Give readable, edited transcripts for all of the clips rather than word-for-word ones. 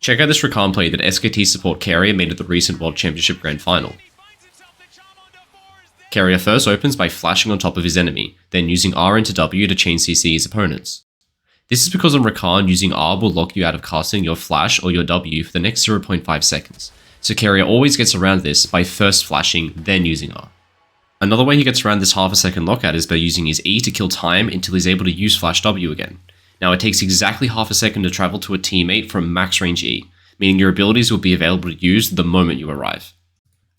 Check out this Rakan play that SKT support Keria made at the recent World Championship Grand Final. Keria first opens by flashing on top of his enemy, then using R into W to chain CC his opponents. This is because on Rakan, using R will lock you out of casting your flash or your W for the next 0.5 seconds, so Keria always gets around this by first flashing, then using R. Another way he gets around this half a second lockout is by using his E to kill time until he's able to use flash W again. Now it takes exactly half a second to travel to a teammate from max range E, meaning your abilities will be available to use the moment you arrive.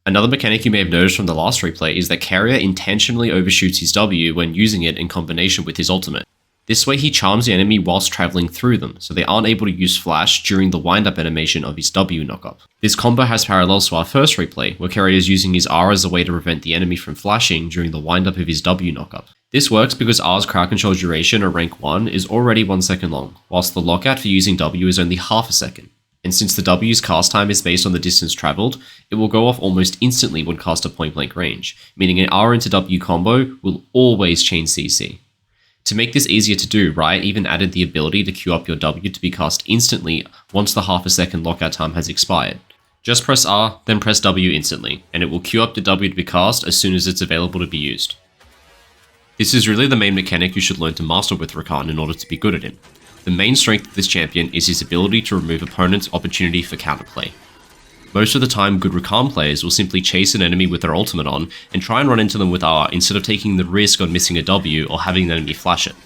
Another mechanic you may have noticed from the last replay is that Keria intentionally overshoots his W when using it in combination with his ultimate. This way he charms the enemy whilst travelling through them, so they aren't able to use flash during the wind-up animation of his W knockup. This combo has parallels to our first replay, where Keria is using his R as a way to prevent the enemy from flashing during the wind-up of his W knockup. This works because R's crowd control duration at rank 1 is already 1 second long, whilst the lockout for using W is only half a second. And since the W's cast time is based on the distance travelled, it will go off almost instantly when cast at point blank range, meaning an R into W combo will always chain CC. To make this easier to do, Riot even added the ability to queue up your W to be cast instantly once the half a second lockout time has expired. Just press R, then press W instantly, and it will queue up the W to be cast as soon as it's available to be used. This is really the main mechanic you should learn to master with Rakan in order to be good at him. The main strength of this champion is his ability to remove opponents' opportunity for counterplay. Most of the time, good Rakan players will simply chase an enemy with their ultimate on and try and run into them with R instead of taking the risk on missing a W or having the enemy flash it.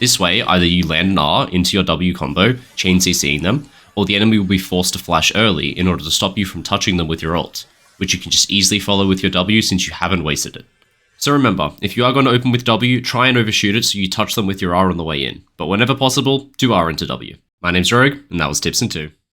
This way, either you land an R into your W combo, chain CCing them, or the enemy will be forced to flash early in order to stop you from touching them with your ult, which you can just easily follow with your W since you haven't wasted it. So remember, if you are going to open with W, try and overshoot it so you touch them with your R on the way in, but whenever possible, do R into W. My name's Rogue, and that was Tips in 2.